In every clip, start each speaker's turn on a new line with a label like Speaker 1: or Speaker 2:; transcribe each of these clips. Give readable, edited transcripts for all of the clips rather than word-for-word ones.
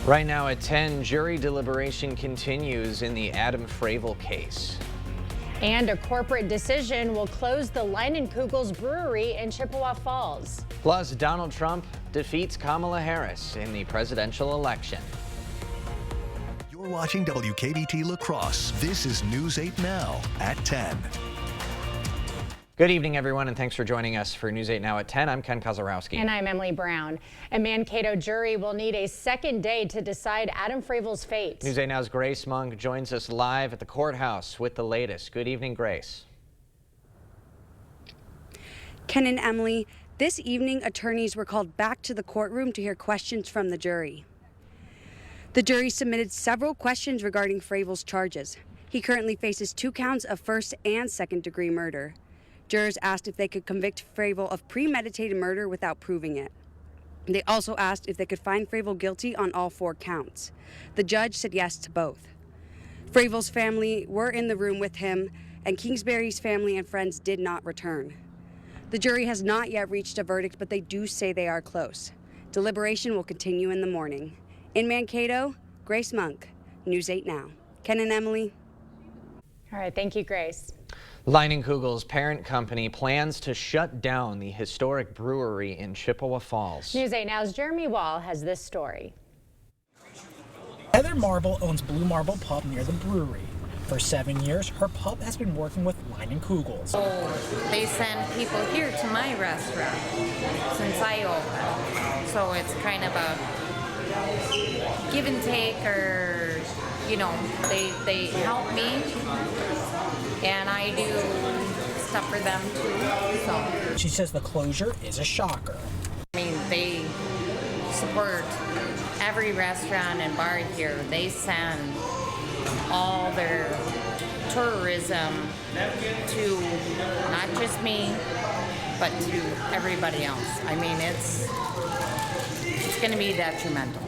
Speaker 1: Right now at 10, jury deliberation continues in the Adam Fravel case.
Speaker 2: And a corporate decision will close the Leinenkugel's brewery in Chippewa Falls.
Speaker 1: Plus, Donald Trump defeats Kamala Harris in the presidential election.
Speaker 3: You're watching WKBT La Crosse. This is News 8 Now at 10.
Speaker 1: Good evening, everyone, and thanks for joining us for News 8 Now at 10. I'm Ken Kozarowski.
Speaker 2: And I'm Emily Brown. A Mankato jury will need a second day to decide Adam Fravel's fate.
Speaker 1: News 8 Now's Grace Monk joins us live at the courthouse with the latest. Good evening, Grace.
Speaker 4: Ken and Emily, this evening attorneys were called back to the courtroom to hear questions from the jury. The jury submitted several questions regarding Fravel's charges. He currently faces 2 counts of first and second degree murder. Jurors asked if they could convict Fravel of premeditated murder without proving it. They also asked if they could find Fravel guilty on all 4 counts. The judge said yes to both. Fravel's family were in the room with him, and Kingsbury's family and friends did not return. The jury has not yet reached a verdict, but they do say they are close. Deliberation will continue in the morning. In Mankato, Grace Monk, News 8 Now. Ken and Emily.
Speaker 2: All right, thank you, Grace.
Speaker 1: Leinenkugel's parent company plans to shut down the historic brewery in Chippewa Falls.
Speaker 2: News 8 Now's Jeremy Wall has this story.
Speaker 5: Heather Marble owns Blue Marble Pub near the brewery. For 7 years, her pub has been working with Leinenkugel's.
Speaker 6: They send people here to my restaurant since I opened. So it's kind of a give and take, or, you know, they help me and I do stuff for them too. So
Speaker 5: She says the closure is a shocker.
Speaker 6: I mean, they support every restaurant and bar here. They send all their tourism to not just me, but to everybody else. I mean, it's going to be detrimental.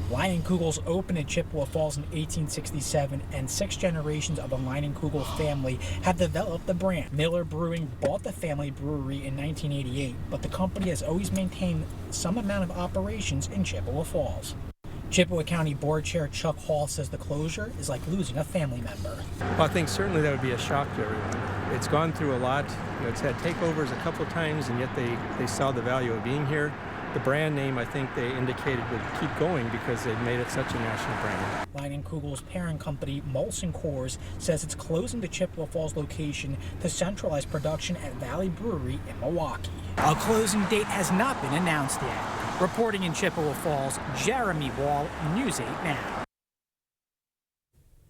Speaker 5: Leinenkugel's opened in Chippewa Falls in 1867, and 6 generations of the Leinenkugel family have developed the brand. Miller Brewing bought the family brewery in 1988, but the company has always maintained some amount of operations in Chippewa Falls. Chippewa County Board Chair Chuck Hall says the closure is like losing a family member.
Speaker 7: Well, I think certainly that would be a shock to everyone. It's gone through a lot. You know, it's had takeovers a couple of times, and yet they saw the value of being here. The brand name, I think they indicated, would keep going because they've made it such a national brand.
Speaker 5: Leinenkugel's parent company, Molson Coors, says it's closing the Chippewa Falls location to centralize production at Valley Brewery in Milwaukee. A closing date has not been announced yet. Reporting in Chippewa Falls, Jeremy Wall, News 8 Now.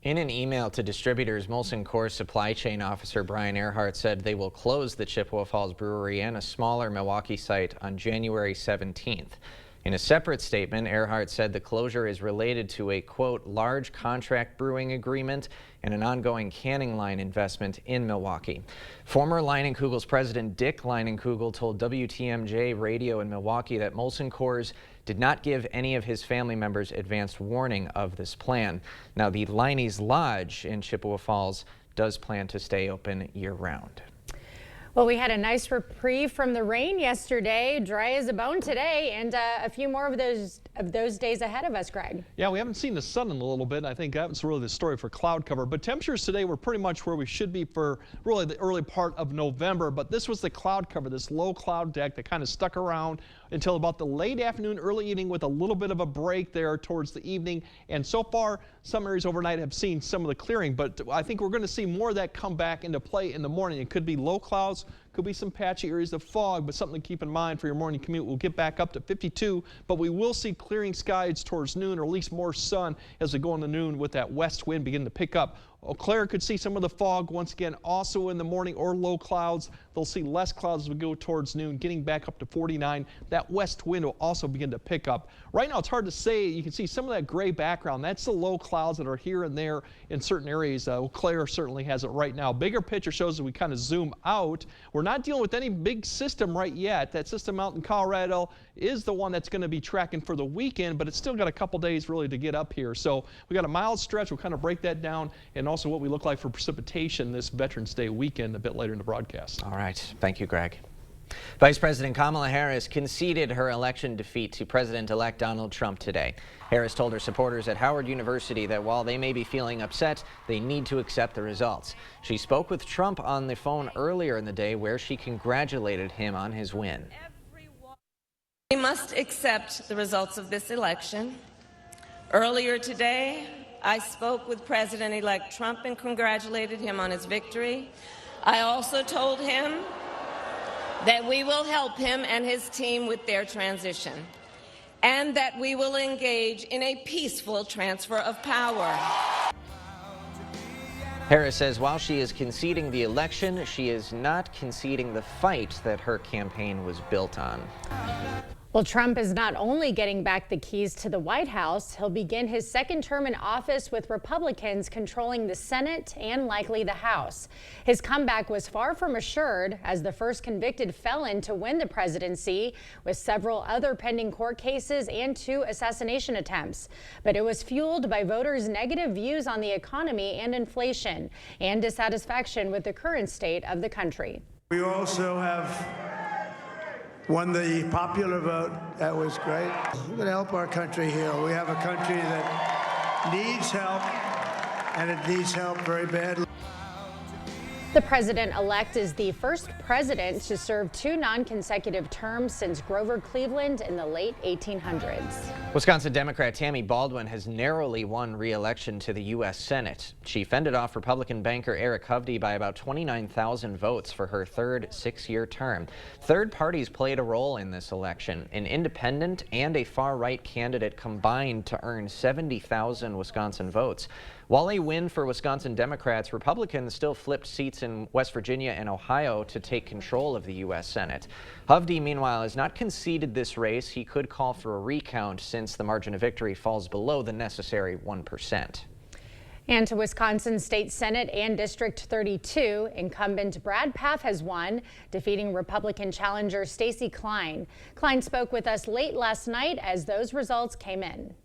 Speaker 1: In an email to distributors, Molson Coors supply chain officer Brian Earhart said they will close the Chippewa Falls Brewery and a smaller Milwaukee site on January 17th. In a separate statement, Earhart said the closure is related to a, quote, large contract brewing agreement and an ongoing canning line investment in Milwaukee. Former Leinenkugel's president Dick Leinenkugel told WTMJ Radio in Milwaukee that Molson Coors did not give any of his family members advanced warning of this plan. Now, the Leinie's Lodge in Chippewa Falls does plan to stay open year-round.
Speaker 2: Well, we had a nice reprieve from the rain yesterday, dry as a bone today, and a few more of those days ahead of us, Greg.
Speaker 8: Yeah, we haven't seen the sun in a little bit. I think that's really the story for cloud cover. But temperatures today were pretty much where we should be for really the early part of November. But this was the cloud cover, this low cloud deck that kind of stuck around until about the late afternoon, early evening, with a little bit of a break there towards the evening. And so far, some areas overnight have seen some of the clearing, but I think we're going to see more of that come back into play in the morning. It could be low clouds, could be some patchy areas of fog, but something to keep in mind for your morning commute. We'll get back up to 52, but we will see clearing skies towards noon, or at least more sun as we go into noon with that west wind begin to pick up. Eau Claire could see some of the fog once again also in the morning, or low clouds. They'll see less clouds as we go towards noon, getting back up to 49. That west wind will also begin to pick up. Right now it's hard to say. You can see some of that gray background. That's the low clouds that are here and there in certain areas. Eau Claire certainly has it right now. Bigger picture shows that we kind of zoom out. We're not dealing with any big system right yet. That system out in Colorado is the one that's going to be tracking for the weekend, but it's still got a couple days really to get up here. So we got a mild stretch. We'll kind of break that down, and also what we look like for precipitation this Veterans Day weekend a bit later in the broadcast.
Speaker 1: All right. Thank you, Greg. Vice President Kamala Harris conceded her election defeat to President-elect Donald Trump today. Harris told her supporters at Howard University that while they may be feeling upset, they need to accept the results. She spoke with Trump on the phone earlier in the day where she congratulated him on his win.
Speaker 9: We must accept the results of this election. Earlier today, I spoke with President-elect Trump and congratulated him on his victory. I also told him that we will help him and his team with their transition, and that we will engage in a peaceful transfer of power.
Speaker 1: Harris says while she is conceding the election, she is not conceding the fight that her campaign was built on.
Speaker 2: Well, Trump is not only getting back the keys to the White House, he'll begin his second term in office with Republicans controlling the Senate and likely the House. His comeback was far from assured as the first convicted felon to win the presidency, with several other pending court cases and 2 assassination attempts. But it was fueled by voters' negative views on the economy and inflation and dissatisfaction with the current state of the country.
Speaker 10: We also have won the popular vote. That was great. We're going to help our country heal. We have a country that needs help, and it needs help very badly.
Speaker 2: The president-elect is the first president to serve 2 non-consecutive terms since Grover Cleveland in the late 1800s.
Speaker 1: Wisconsin Democrat Tammy Baldwin has narrowly won re-election to the U.S. Senate. She fended off Republican banker Eric Hovde by about 29,000 votes for her third 6-year term. Third parties played a role in this election. An independent and a far-right candidate combined to earn 70,000 Wisconsin votes. While a win for Wisconsin Democrats, Republicans still flipped seats in West Virginia and Ohio to take control of the U.S. Senate. Hovde, meanwhile, has not conceded this race. He could call for a recount since the margin of victory falls below the necessary 1%.
Speaker 2: And to Wisconsin State Senate and District 32, incumbent Brad Pfaff has won, defeating Republican challenger Stacey Klein. Klein spoke with us late last night as those results came in.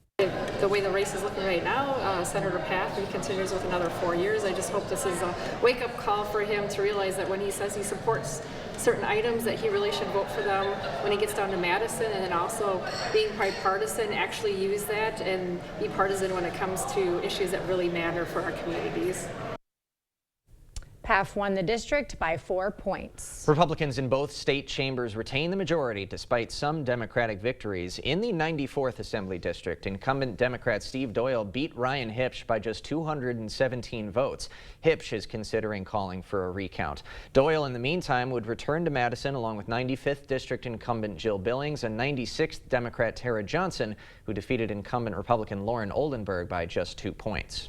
Speaker 11: The way the race is looking right now, Senator Pfaff, he continues with another 4 years. I just hope this is a wake-up call for him to realize that when he says he supports certain items, that he really should vote for them when he gets down to Madison, and then also being bipartisan, actually use that and be partisan when it comes to issues that really matter for our communities.
Speaker 2: Pfaff won the district by 4 points.
Speaker 1: Republicans in both state chambers retain the majority despite some Democratic victories. In the 94th Assembly District, incumbent Democrat Steve Doyle beat Ryan Hipsch by just 217 votes. Hipsch is considering calling for a recount. Doyle, in the meantime, would return to Madison along with 95th District incumbent Jill Billings and 96th Democrat Tara Johnson, who defeated incumbent Republican Lauren Oldenburg by just 2 points.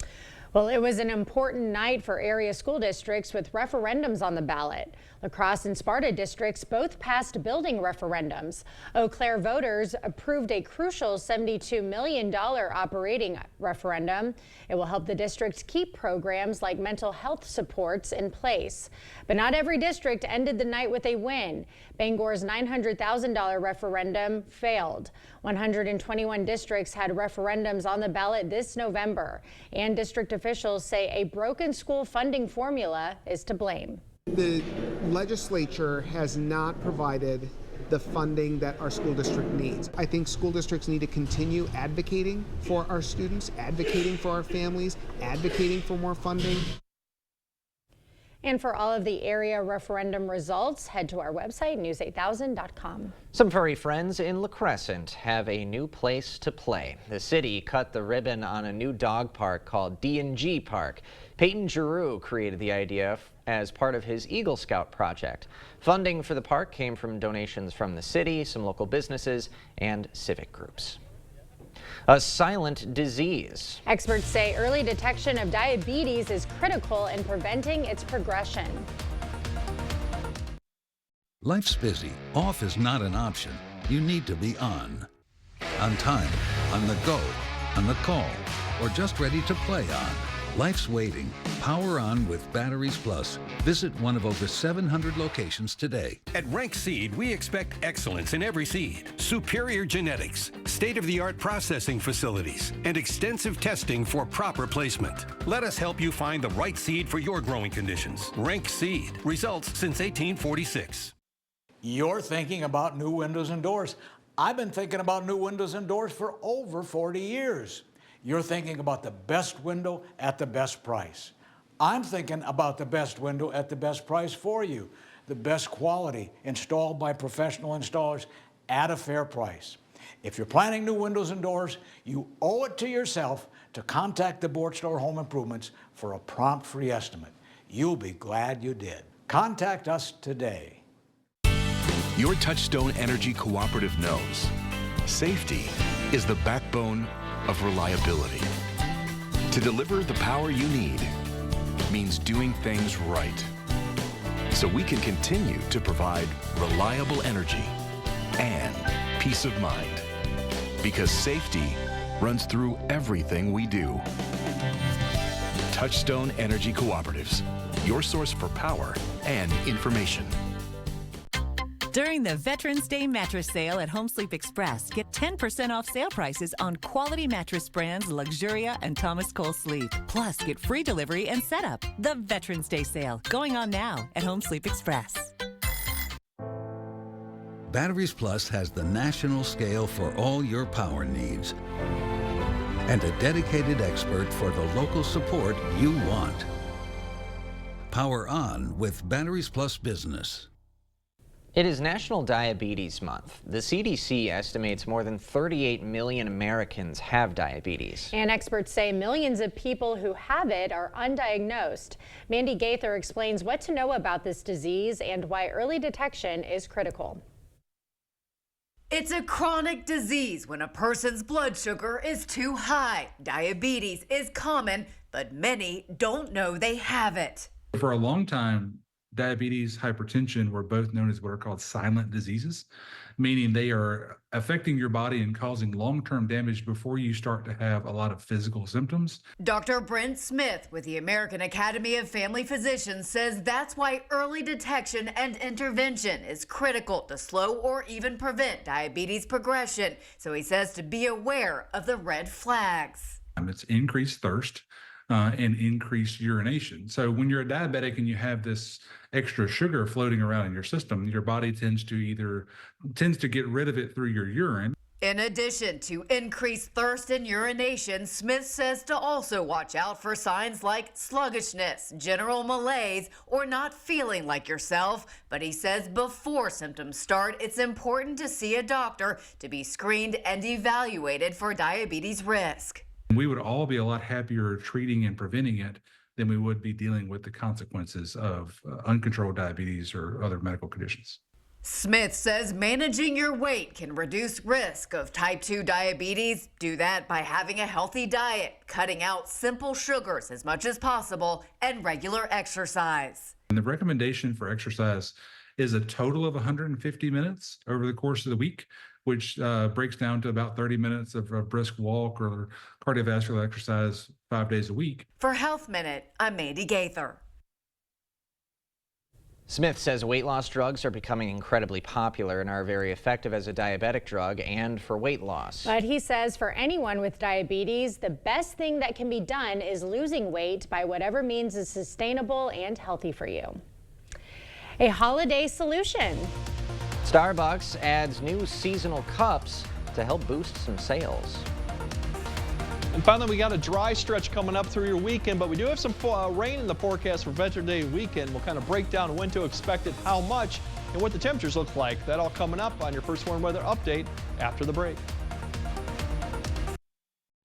Speaker 2: Well, it was an important night for area school districts with referendums on the ballot. La Crosse and Sparta districts both passed building referendums. Eau Claire voters approved a crucial $72 million operating referendum. It will help the district keep programs like mental health supports in place. But not every district ended the night with a win. Bangor's $900,000 referendum failed. 121 districts had referendums on the ballot this November, and district officials say a broken school funding formula is to blame.
Speaker 12: The legislature has not provided the funding that our school district needs. I think school districts need to continue advocating for our students, advocating for our families, advocating for more funding.
Speaker 2: And for all of the area referendum results, head to our website, news8000.com.
Speaker 1: Some furry friends in La Crescent have a new place to play. The city cut the ribbon on a new dog park called D&G Park. Peyton Giroux created the idea as part of his Eagle Scout project. Funding for the park came from donations from the city, some local businesses, and civic groups. A silent disease.
Speaker 2: Experts say early detection of diabetes is critical in preventing its progression.
Speaker 13: Life's busy. Off is not an option. You need to be on. On time, on the go, on the call, or just ready to play on. Life's waiting. Power on with Batteries Plus. Visit one of over 700 locations today.
Speaker 14: At Rank Seed, we expect excellence in every seed, superior genetics, state-of-the-art processing facilities, and extensive testing for proper placement. Let us help you find the right seed for your growing conditions. Rank Seed. Results since 1846.
Speaker 15: You're thinking about new windows and doors. I've been thinking about new windows and doors for over 40 years. You're thinking about the best window at the best price. I'm thinking about the best window at the best price for you. The best quality, installed by professional installers at a fair price. If you're planning new windows and doors, you owe it to yourself to contact the Board Store Home Improvements for a prompt free estimate. You'll be glad you did. Contact us today.
Speaker 16: Your Touchstone Energy Cooperative knows safety is the backbone of reliability. To deliver the power you need means doing things right, so we can continue to provide reliable energy and peace of mind, because safety runs through everything we do. Touchstone Energy Cooperatives, your source for power and information.
Speaker 17: During the Veterans Day mattress sale at Home Sleep Express, get 10% off sale prices on quality mattress brands Luxuria and Thomas Cole Sleep. Plus, get free delivery and setup. The Veterans Day sale, going on now at Home Sleep Express.
Speaker 13: Batteries Plus has the national scale for all your power needs and a dedicated expert for the local support you want. Power on with Batteries Plus Business.
Speaker 1: It is National Diabetes Month. The CDC estimates more than 38 million Americans have diabetes.
Speaker 2: And experts say millions of people who have it are undiagnosed. Mandy Gaither explains what to know about this disease and why early detection is critical.
Speaker 18: It's a chronic disease when a person's blood sugar is too high. Diabetes is common, but many don't know they have it.
Speaker 19: For a long time, diabetes, hypertension were both known as what are called silent diseases, meaning they are affecting your body and causing long-term damage before you start to have a lot of physical symptoms.
Speaker 18: Dr. Brent Smith with the American Academy of Family Physicians says that's why early detection and intervention is critical to slow or even prevent diabetes progression. So he says to be aware of the red flags.
Speaker 19: It's increased thirst. And increased urination. So when you're a diabetic and you have this extra sugar floating around in your system, your body tends to get rid of it through your urine.
Speaker 18: In addition to increased thirst and urination, Smith says to also watch out for signs like sluggishness, general malaise, or not feeling like yourself. But he says before symptoms start, it's important to see a doctor to be screened and evaluated for diabetes risk.
Speaker 19: We would all be a lot happier treating and preventing it than we would be dealing with the consequences of uncontrolled diabetes or other medical conditions.
Speaker 18: Smith says managing your weight can reduce risk of type 2 diabetes. Do that by having a healthy diet, cutting out simple sugars as much as possible, and regular exercise.
Speaker 19: And the recommendation for exercise is a total of 150 minutes over the course of the week, which breaks down to about 30 minutes of a brisk walk or cardiovascular exercise 5 days a week.
Speaker 18: For Health Minute, I'm Mandy Gaither.
Speaker 1: Smith says weight loss drugs are becoming incredibly popular and are very effective as a diabetic drug and for weight loss.
Speaker 2: But he says for anyone with diabetes, the best thing that can be done is losing weight by whatever means is sustainable and healthy for you. A holiday solution.
Speaker 1: Starbucks adds new seasonal cups to help boost some sales.
Speaker 8: And finally, we got a dry stretch coming up through your weekend, but we do have some rain in the forecast for Veterans Day weekend. We'll kind of break down when to expect it, how much, and what the temperatures look like. That all coming up on your First Warn Weather Update after the break.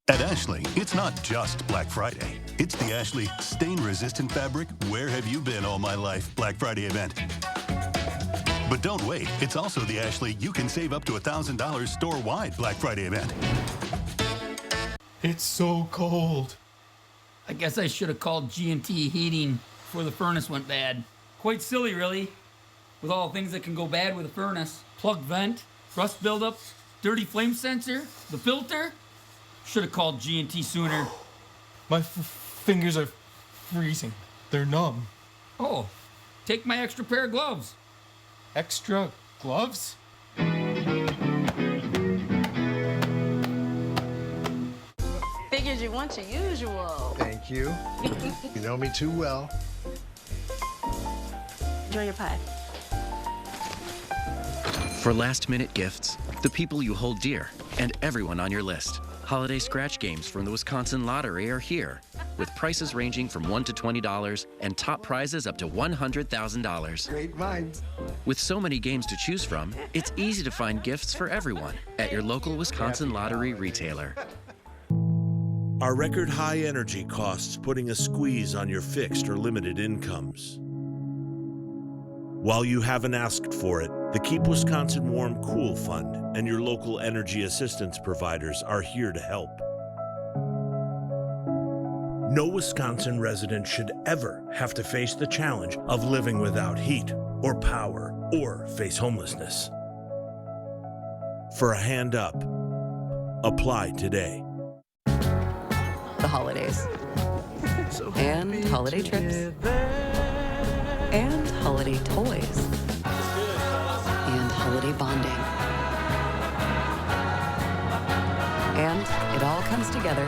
Speaker 3: At Ashley, it's not just Black Friday. It's the Ashley stain-resistant fabric Where Have You Been All My Life Black Friday event. But don't wait. It's also the Ashley You Can Save Up to $1,000 store-wide Black Friday event.
Speaker 20: It's so cold. I guess I should have called G&T Heating before the furnace went bad. Quite silly, really, with all the things that can go bad with a furnace. Plug vent, rust buildup, dirty flame sensor, the filter. Should have called G&T sooner.
Speaker 21: My fingers are freezing. They're numb.
Speaker 20: Oh, take my extra pair of gloves.
Speaker 21: Extra gloves?
Speaker 22: Figured you want your usual.
Speaker 23: Thank you. You know me too well.
Speaker 22: Enjoy your pie.
Speaker 4: For last-minute gifts, the people you hold dear, and everyone on your list. Holiday scratch games from the Wisconsin Lottery are here, with prices ranging from $1 to $20 and top prizes up to $100,000.
Speaker 23: Great minds.
Speaker 4: With so many games to choose from, it's easy to find gifts for everyone at your local Wisconsin Lottery retailer.
Speaker 6: Are record high energy costs putting a squeeze on your fixed or limited incomes? While you haven't asked for it, the Keep Wisconsin Warm Cool Fund and your local energy assistance providers are here to help. No Wisconsin resident should ever have to face the challenge of living without heat or power or face homelessness. For a hand up, apply today.
Speaker 7: The holidays. And holiday trips. And holiday toys. And holiday bonding. And it all comes together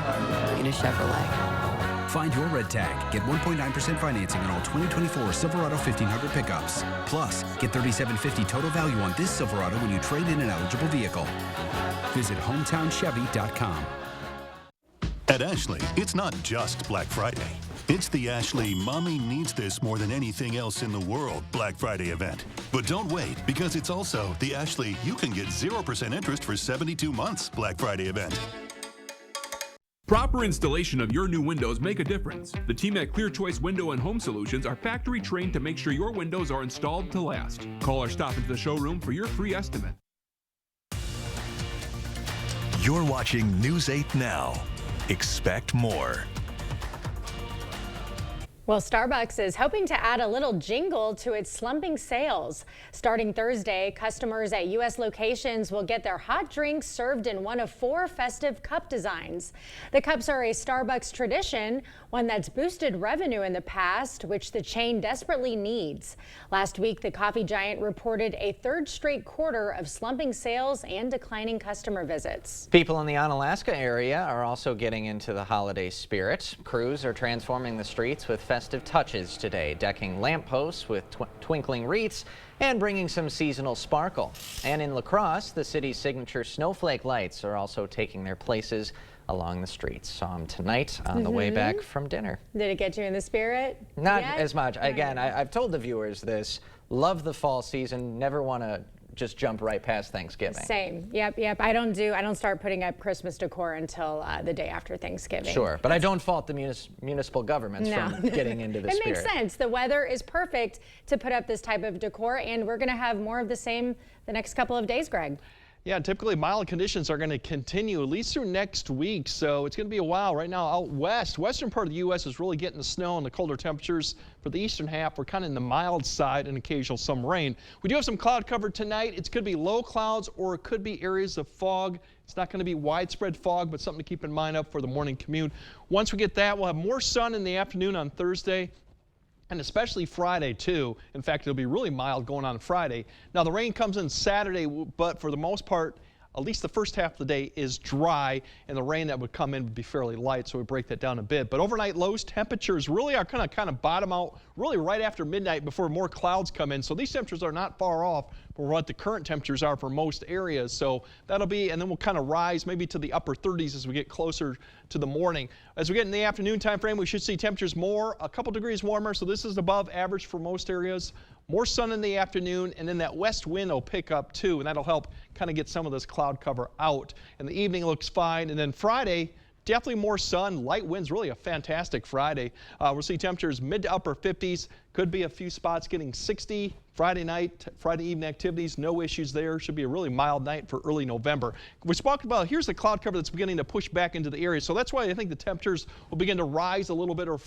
Speaker 7: in a Chevrolet.
Speaker 24: Find your red tag. Get 1.9% financing on all 2024 Silverado 1500 pickups. Plus, get $3,750 total value on this Silverado when you trade in an eligible vehicle. Visit HometownChevy.com.
Speaker 3: At Ashley, it's not just Black Friday. It's the Ashley Mommy Needs This More Than Anything Else in the World Black Friday event. But don't wait, because it's also the Ashley You Can Get 0% Interest for 72 Months Black Friday event.
Speaker 25: Proper installation of your new windows make a difference. The team at Clear Choice Window and Home Solutions are factory trained to make sure your windows are installed to last. Call or stop into the showroom for your free estimate.
Speaker 16: You're watching News 8 Now. Expect more.
Speaker 2: Well, Starbucks is hoping to add a little jingle to its slumping sales. Starting Thursday, customers at U.S. locations will get their hot drinks served in one of 4 festive cup designs. The cups are a Starbucks tradition, one that's boosted revenue in the past, which the chain desperately needs. Last week, the coffee giant reported a 3rd straight quarter of slumping sales and declining customer visits.
Speaker 1: People in the Onalaska area are also getting into the holiday spirit. Crews are transforming the streets with festive touches today, decking lampposts with twinkling wreaths and bringing some seasonal sparkle. And in La Crosse, the city's signature snowflake lights are also taking their places along the streets. Saw them tonight on the way back from dinner.
Speaker 2: Did it get you in the spirit?
Speaker 1: Not
Speaker 2: yet?
Speaker 1: as much. Again, I've told the viewers this. Love the fall season. Never want to just jump right past Thanksgiving.
Speaker 2: Same. Yep. I don't start putting up Christmas decor until the day after Thanksgiving.
Speaker 1: Sure, but I don't fault the municipal governments from getting into the spirit.
Speaker 2: It makes sense. The weather is perfect to put up this type of decor, and we're going to have more of the same the next couple of days, Greg.
Speaker 8: Yeah, typically mild conditions are going to continue at least through next week, so it's going to be a while. Right now out west, western part of the U.S. is really getting the snow and the colder temperatures. For the eastern half, we're kind of in the mild side and occasional some rain. We do have some cloud cover tonight. It could be low clouds or it could be areas of fog. It's not going to be widespread fog, but something to keep in mind up for the morning commute. Once we get that, we'll have more sun in the afternoon on Thursday. And especially Friday, too. In fact, it'll be really mild going on Friday. Now, the rain comes in Saturday, but for the most part, at least the first half of the day is dry, and the rain that would come in would be fairly light, so we break that down a bit. But overnight lows temperatures really are going to kind of bottom out really right after midnight before more clouds come in. So these temperatures are not far off from what the current temperatures are for most areas. So that'll be, and then we'll kind of rise maybe to the upper 30s as we get closer to the morning. As we get in the afternoon time frame, we should see temperatures a couple degrees warmer. So this is above average for most areas. More sun in the afternoon, and then that west wind will pick up too, and that'll help kind of get some of this cloud cover out. And the evening looks fine. And then Friday, definitely more sun, light winds, really a fantastic Friday. We'll see temperatures mid to upper 50s. Could be a few spots getting 60. Friday night, Friday evening activities, no issues there. Should be a really mild night for early November. We spoke about, here's the cloud cover that's beginning to push back into the area. So that's why I think the temperatures will begin to rise a little bit or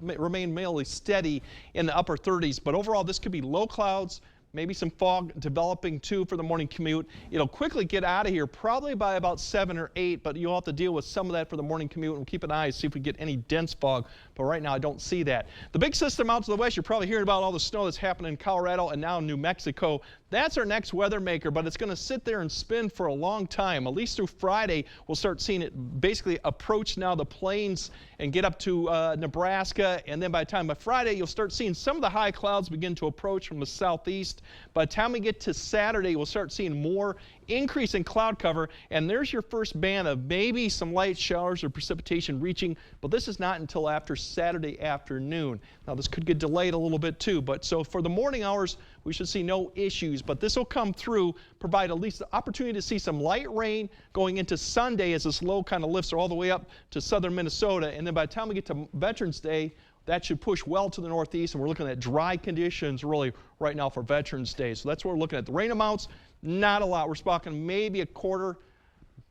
Speaker 8: remain mainly steady in the upper 30s. But overall, this could be low clouds, maybe some fog developing too for the morning commute. It'll quickly get out of here probably by about 7 or 8, but you'll have to deal with some of that for the morning commute, and keep an eye to see if we get any dense fog. But right now I don't see that. The big system out to the west, you're probably hearing about all the snow that's happening in Colorado and now New Mexico. That's our next weather maker, but it's going to sit there and spin for a long time. At least through Friday, we'll start seeing it basically approach now the plains and get up to Nebraska. And then by the time by Friday, you'll start seeing some of the high clouds begin to approach from the southeast. By the time we get to Saturday, we'll start seeing more increase in cloud cover. And there's your first band of maybe some light showers or precipitation reaching, but this is not until after Saturday afternoon. Now, this could get delayed a little bit too, but so for the morning hours, we should see no issues, but this will come through, provide at least the opportunity to see some light rain going into Sunday as this low kind of lifts all the way up to southern Minnesota. And then by the time we get to Veterans Day, that should push well to the northeast, and we're looking at dry conditions really right now for Veterans Day. So that's what we're looking at. The rain amounts, not a lot. We're talking maybe a quarter,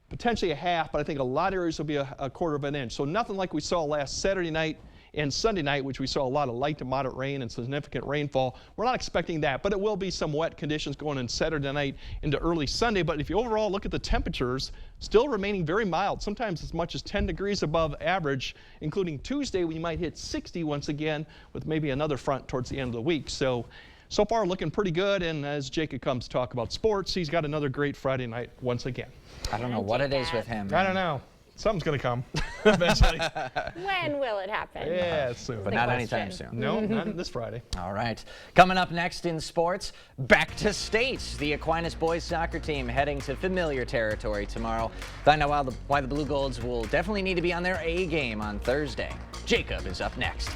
Speaker 8: potentially a half, but I think a lot of areas will be a quarter of an inch. So nothing like we saw last Saturday night and Sunday night, which we saw a lot of light to moderate rain and significant rainfall. We're not expecting that, but it will be some wet conditions going in Saturday night into early Sunday. But if you overall look at the temperatures, still remaining very mild, sometimes as much as 10 degrees above average, including Tuesday when you might hit 60 once again with maybe another front towards the end of the week. So far looking pretty good, and as Jacob comes to talk about sports, he's got another great Friday night once again.
Speaker 1: I don't know what it is with him.
Speaker 8: I don't know. Something's going to come eventually.
Speaker 2: When will it happen?
Speaker 8: Yeah, soon.
Speaker 1: But not anytime soon.
Speaker 8: No, not this Friday.
Speaker 1: All right. Coming up next in sports, back to state. The Aquinas boys soccer team heading to familiar territory tomorrow. Find out why the Blue Golds will definitely need to be on their A game on Thursday. Jacob is up next.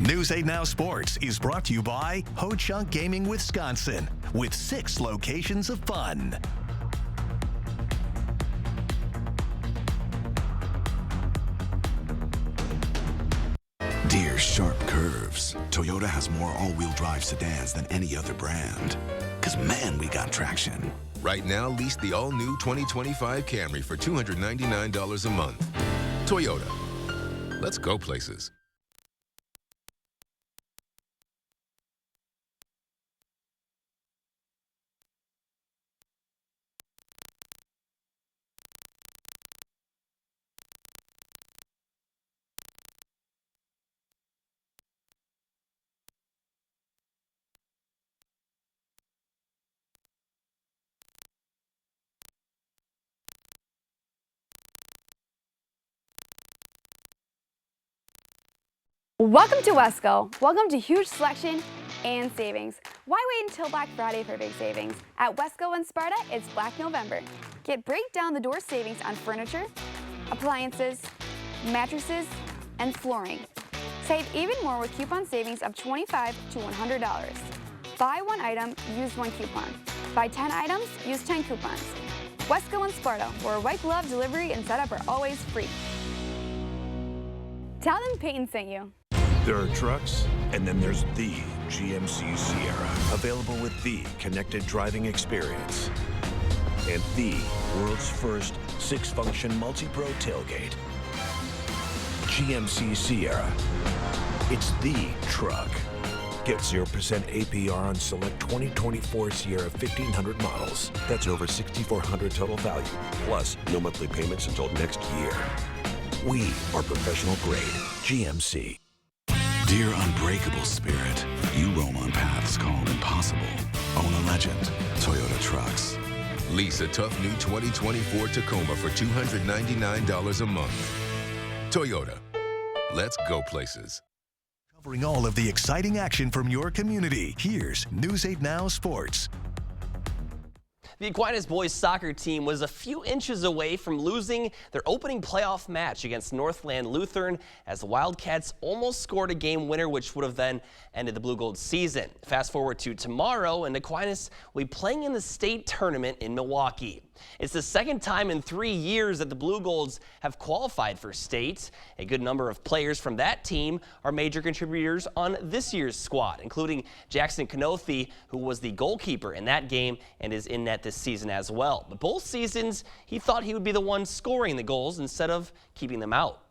Speaker 3: News 8 Now Sports is brought to you by Ho Chunk Gaming Wisconsin, with 6 locations of fun.
Speaker 5: Dear sharp curves, Toyota has more all-wheel drive sedans than any other brand. 'Cause man, we got traction.
Speaker 9: Right now, lease the all-new 2025 Camry for $299 a month. Toyota. Let's go places.
Speaker 10: Welcome to Wesco. Welcome to huge selection and savings. Why wait until Black Friday for big savings? At Wesco and Sparta, it's Black November. Get break down the door savings on furniture, appliances, mattresses, and flooring. Save even more with coupon savings of $25 to $100. Buy 1 item, use 1 coupon. Buy 10 items, use 10 coupons. Wesco and Sparta, where white glove delivery and setup are always free. Tell them Peyton sent you.
Speaker 6: There are trucks, and then there's the GMC Sierra, available with the connected driving experience and the world's first 6-function multi-pro tailgate. GMC Sierra. It's the truck. Get 0% APR on select 2024 Sierra 1500 models. That's over $6,400 total value, plus no monthly payments until next year. We are professional grade GMC.
Speaker 5: Dear unbreakable spirit, you roam on paths called impossible. Own a legend, Toyota Trucks.
Speaker 9: Lease a tough new 2024 Tacoma for $299 a month. Toyota. Let's go places.
Speaker 3: Covering all of the exciting action from your community, here's News 8 Now Sports.
Speaker 11: The Aquinas boys soccer team was a few inches away from losing their opening playoff match against Northland Lutheran as the Wildcats almost scored a game winner, which would have then ended the Blue Gold season. Fast forward to tomorrow, and Aquinas will be playing in the state tournament in Milwaukee. It's the second time in 3 years that the Blue Golds have qualified for state. A good number of players from that team are major contributors on this year's squad, including Jackson Kanothi, who was the goalkeeper in that game and is in net this season as well. But both seasons, he thought he would be the one scoring the goals instead of keeping them out.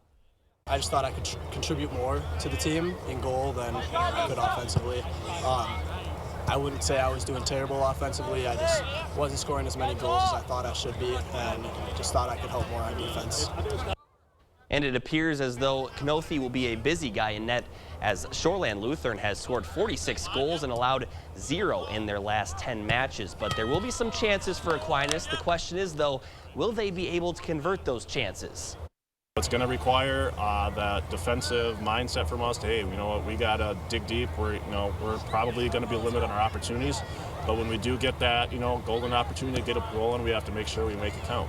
Speaker 12: I just thought I could contribute more to the team in goal than I could offensively. I wouldn't say I was doing terrible offensively. I just wasn't scoring as many goals as I thought I should be, and just thought I could help more on defense.
Speaker 11: And it appears as though Knothi will be a busy guy in net, as Shoreland Lutheran has scored 46 goals and allowed 0 in their last 10 matches. But there will be some chances for Aquinas. The question is, though, will they be able to convert those chances?
Speaker 13: It's going to require that defensive mindset from us. Hey, you know what? We got to dig deep. We're probably going to be limited on our opportunities, but when we do get that, golden opportunity to get it rolling, we have to make sure we make it count.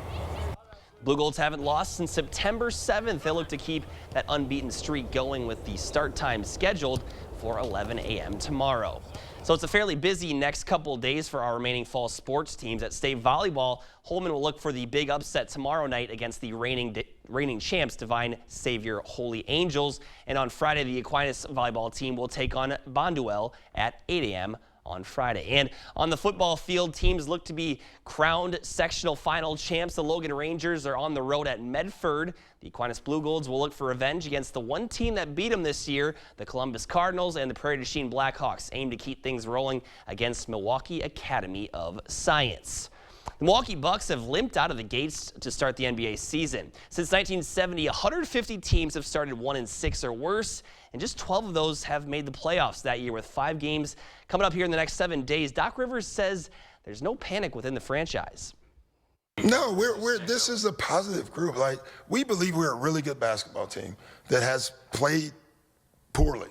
Speaker 11: Blue Golds haven't lost since September 7th. They look to keep that unbeaten streak going with the start time scheduled for 11 a.m. tomorrow. So it's a fairly busy next couple of days for our remaining fall sports teams. At State Volleyball, Holman will look for the big upset tomorrow night against the reigning champs, Divine Savior Holy Angels. And on Friday, the Aquinas volleyball team will take on Bonduel at 8 a.m. on Friday. And on the football field, teams look to be crowned sectional final champs. The Logan Rangers are on the road at Medford. The Aquinas Blue Golds will look for revenge against the one team that beat them this year. The Columbus Cardinals and the Prairie du Chien Blackhawks aim to keep things rolling against Milwaukee Academy of Science. The Milwaukee Bucks have limped out of the gates to start the NBA season. Since 1970, 150 teams have started 1-6 or worse, and just 12 of those have made the playoffs that year, with 5 games coming up here in the next 7 days. Doc Rivers says there's no panic within the franchise.
Speaker 14: No, this is a positive group. Like, we believe we're a really good basketball team that has played poorly,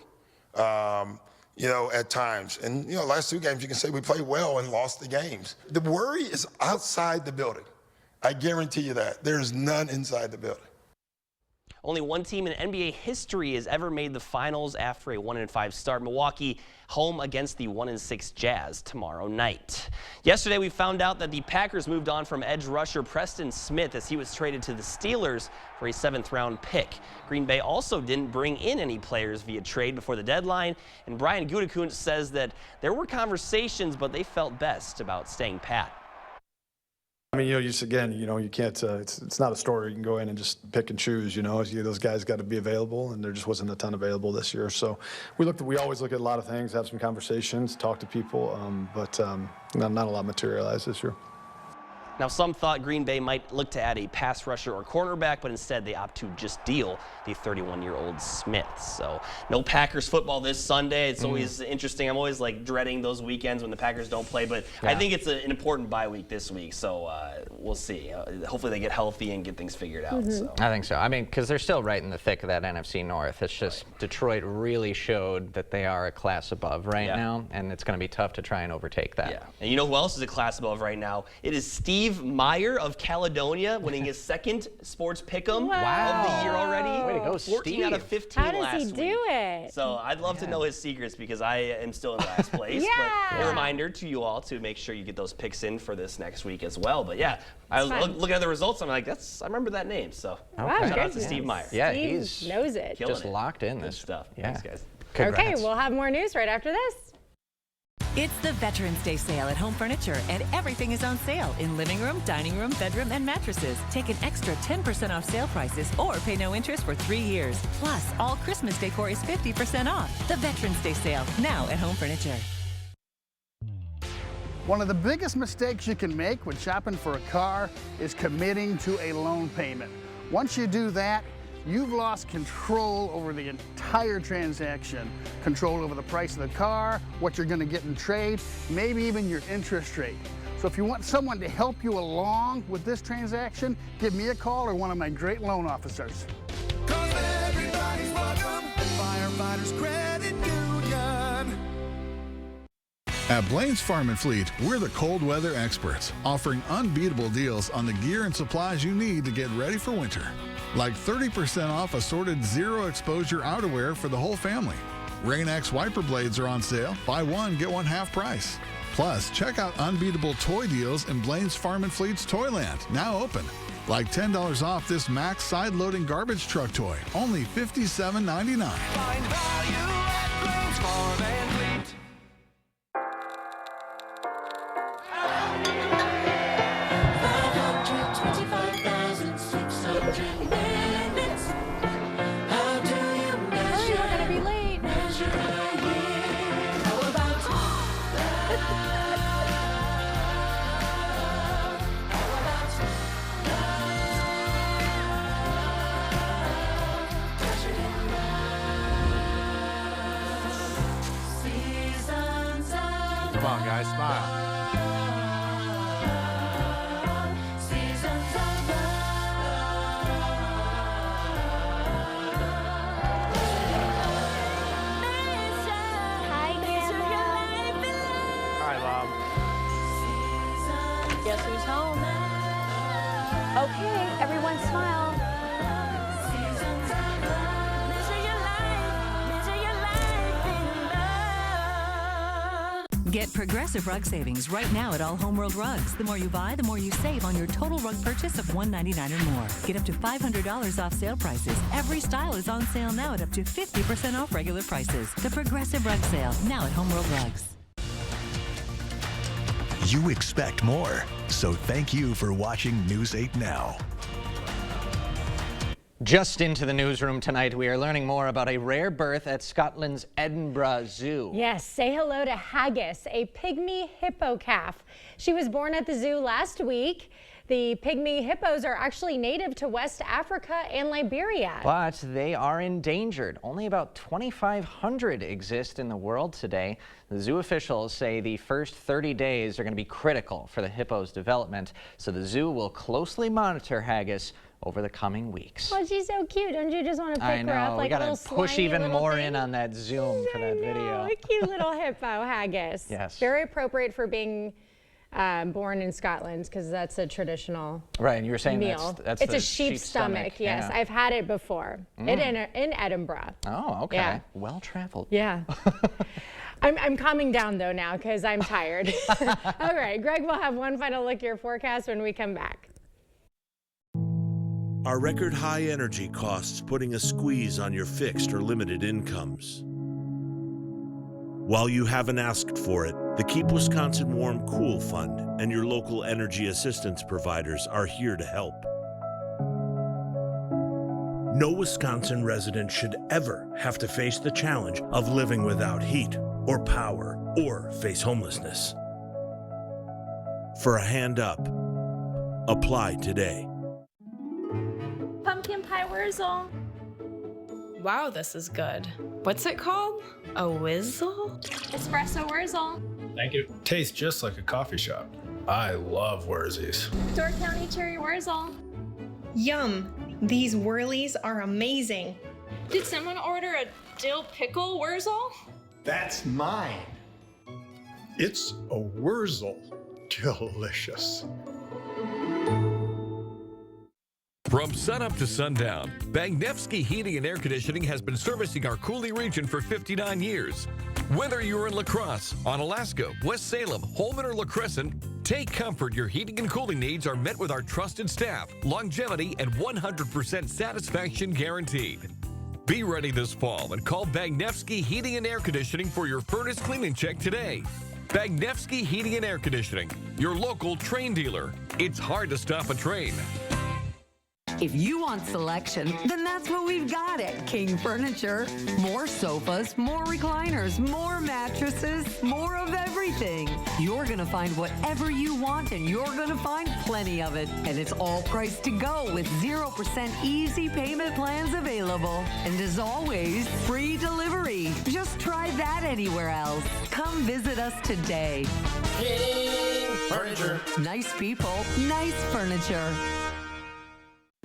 Speaker 14: at times. And, last 2 games, you can say we played well and lost the games. The worry is outside the building. I guarantee you that. There's none inside the building.
Speaker 11: Only one team in NBA history has ever made the finals after a 1-5 start. Milwaukee home against the 1-6 Jazz tomorrow night. Yesterday, we found out that the Packers moved on from edge rusher Preston Smith as he was traded to the Steelers for a 7th-round pick. Green Bay also didn't bring in any players via trade before the deadline, and Brian Gutekunst says that there were conversations, but they felt best about staying pat.
Speaker 15: I mean, you can't, it's not a store you can go in and just pick and choose, those guys got to be available, and there just wasn't a ton available this year. So we always look at a lot of things, have some conversations, talk to people, but not a lot materialized this year.
Speaker 11: Now, some thought Green Bay might look to add a pass rusher or cornerback, but instead they opt to just deal the 31-year-old Smith. So no Packers football this Sunday. It's always interesting. I'm always dreading those weekends when the Packers don't play, but yeah. I think it's an important bye week this week, so we'll see. Hopefully they get healthy and get things figured out. So.
Speaker 1: I think so. I mean, because they're still right in the thick of that NFC North. It's just Detroit really showed that they are a class above right now, and it's going to be tough to try and overtake that.
Speaker 11: Yeah. And you know who else is a class above right now? It is Steve Meyer of Caledonia, winning his 2nd Sports Pick'em of the year already.
Speaker 1: Way to go,
Speaker 11: 14
Speaker 1: Steve.
Speaker 11: out of 15
Speaker 2: How does
Speaker 11: last
Speaker 2: he
Speaker 11: week.
Speaker 2: do it?
Speaker 11: So I'd love to know his secrets because I am still in last place. But a reminder to you all to make sure you get those picks in for this next week as well. But yeah, I was looking at the results. I'm like, I remember that name. So shout out to Steve Meyer.
Speaker 1: Yeah,
Speaker 2: Steve knows it.
Speaker 1: Just locked in this
Speaker 11: stuff.
Speaker 1: Yeah.
Speaker 11: Thanks, guys.
Speaker 1: Congrats.
Speaker 2: Okay, we'll have more news right after this.
Speaker 17: It's the Veterans Day sale at Home Furniture, and everything is on sale in living room, dining room, bedroom, and mattresses. Take an extra 10% off sale prices or pay no interest for 3 years. Plus, all Christmas decor is 50% off. The Veterans Day sale, now at Home Furniture.
Speaker 19: One of the biggest mistakes you can make when shopping for a car is committing to a loan payment. Once you do that, you've lost control over the entire transaction. Control over the price of the car, what you're going to get in trade, maybe even your interest rate. So if you want someone to help you along with this transaction, give me a call or one of my great loan officers.
Speaker 26: 'Cause everybody's welcome at Firefighters Credit Union.
Speaker 27: At Blaine's Farm and Fleet, we're the cold weather experts, offering unbeatable deals on the gear and supplies you need to get ready for winter. Like 30% off assorted zero-exposure outerwear for the whole family. Rain-X wiper blades are on sale. Buy one, get one half price. Plus, check out unbeatable toy deals in Blaine's Farm and Fleet's Toyland, now open. Like $10 off this Max side-loading garbage truck toy, only $57.99.
Speaker 26: Find value at Blaine's Farm and Fleet.
Speaker 10: home. Okay, everyone smile.
Speaker 17: Get Progressive Rug Savings right now at all Homeworld Rugs. The more you buy, the more you save on your total rug purchase of $199 or more. Get up to $500 off sale prices. Every style is on sale now at up to 50% off regular prices. The Progressive Rug Sale, now at Homeworld Rugs.
Speaker 4: You expect more, so thank you for watching News 8 Now.
Speaker 1: Just into the newsroom tonight, we are learning more about a rare birth at Scotland's Edinburgh Zoo.
Speaker 2: Yes, say hello to Haggis, a pygmy hippo calf. She was born at the zoo last week. The pygmy hippos are actually native to West Africa and Liberia.
Speaker 1: But they are endangered. Only about 2,500 exist in the world today. The zoo officials say the first 30 days are going to be critical for the hippo's development, so the zoo will closely monitor Haggis over the coming weeks.
Speaker 2: Oh, she's so cute. Don't you just want to pick her up like a little
Speaker 1: we gotta push even more
Speaker 2: thing?
Speaker 1: in on that zoom for that video.
Speaker 2: A cute little hippo, Haggis.
Speaker 1: Yes.
Speaker 2: Very appropriate for being born in Scotland, because that's a traditional
Speaker 1: right, and you were saying
Speaker 2: meal.
Speaker 1: That's
Speaker 2: it's
Speaker 1: the
Speaker 2: a sheep stomach. Yes,
Speaker 1: yeah.
Speaker 2: I've had it before in Edinburgh.
Speaker 1: Oh, okay.
Speaker 2: Yeah.
Speaker 1: Well traveled.
Speaker 2: Yeah. I'm calming down though now because I'm tired. All right, Greg will have one final look at your forecast when we come back.
Speaker 6: Are record high energy costs putting a squeeze on your fixed or limited incomes? While you haven't asked for it, the Keep Wisconsin Warm Cool Fund and your local energy assistance providers are here to help. No Wisconsin resident should ever have to face the challenge of living without heat or power or face homelessness. For a hand up, apply today.
Speaker 7: Pumpkin pie Wurzel. Wow, this is good. What's it called? A Whizzle? Espresso Wurzel.
Speaker 18: Thank you. Tastes just like a coffee shop. I love Wurzies.
Speaker 7: Door County Cherry Wurzel.
Speaker 20: Yum! These whirlies are amazing.
Speaker 7: Did someone order a dill pickle Wurzel?
Speaker 18: That's mine. It's a Wurzel. Delicious.
Speaker 21: From sunup to sundown, Bagnevsky Heating and Air Conditioning has been servicing our Cooley region for 59 years. Whether you're in La Crosse, Onalaska, West Salem, Holmen, or La Crescent, take comfort your heating and cooling needs are met with our trusted staff, longevity, and 100% satisfaction guaranteed. Be ready this fall and call Bagnevsky Heating and Air Conditioning for your furnace cleaning check today. Bagnevsky Heating and Air Conditioning, your local train dealer. It's hard to stop a train.
Speaker 22: If you want selection, then that's what we've got at King Furniture. More sofas, more recliners, more mattresses, more of everything. You're going to find whatever you want, and you're going to find plenty of it. And it's all priced to go with 0% easy payment plans available. And as always, free delivery. Just try that anywhere else. Come visit us today.
Speaker 23: King Furniture.
Speaker 22: Nice people, nice furniture.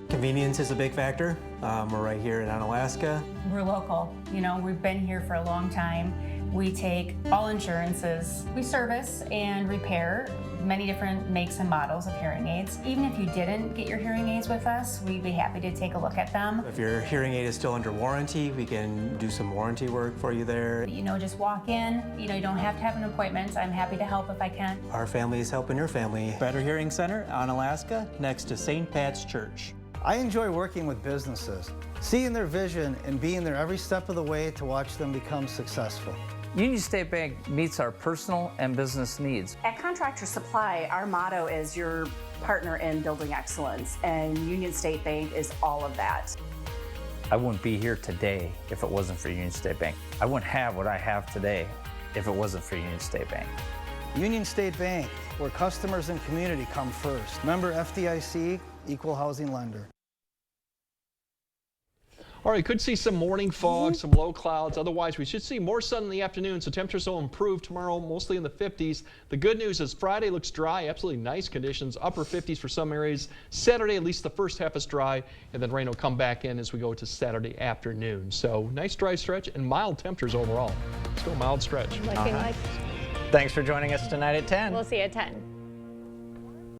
Speaker 28: Convenience is a big factor. We're right here in Onalaska.
Speaker 29: We're local. You know, we've been here for a long time. We take all insurances. We service and repair many different makes and models of hearing aids. Even if you didn't get your hearing aids with us, we'd be happy to take a look at them.
Speaker 28: If your hearing aid is still under warranty, we can do some warranty work for you there.
Speaker 29: You know, just walk in. You know, you don't have to have an appointment. I'm happy to help if I can.
Speaker 28: Our family is helping your family.
Speaker 30: Better Hearing Center, Onalaska, next to St. Pat's Church.
Speaker 31: I enjoy working with businesses, seeing their vision and being there every step of the way to watch them become successful.
Speaker 32: Union State Bank meets our personal and business needs.
Speaker 33: At Contractor Supply, our motto is your partner in building excellence, and Union State Bank is all of that.
Speaker 32: I wouldn't be here today if it wasn't for Union State Bank. I wouldn't have what I have today if it wasn't for Union State Bank.
Speaker 31: Union State Bank, where customers and community come first. Member FDIC, equal housing lender.
Speaker 8: All right, could see some morning fog, some low clouds. Otherwise, we should see more sun in the afternoon, so temperatures will improve tomorrow, mostly in the 50s. The good news is Friday looks dry, absolutely nice conditions, upper 50s for some areas. Saturday, at least the first half is dry, and then rain will come back in as we go to Saturday afternoon. So nice dry stretch and mild temperatures overall. Still a mild stretch.
Speaker 2: Looking like.
Speaker 1: Thanks for joining us tonight at 10.
Speaker 2: We'll see you at 10.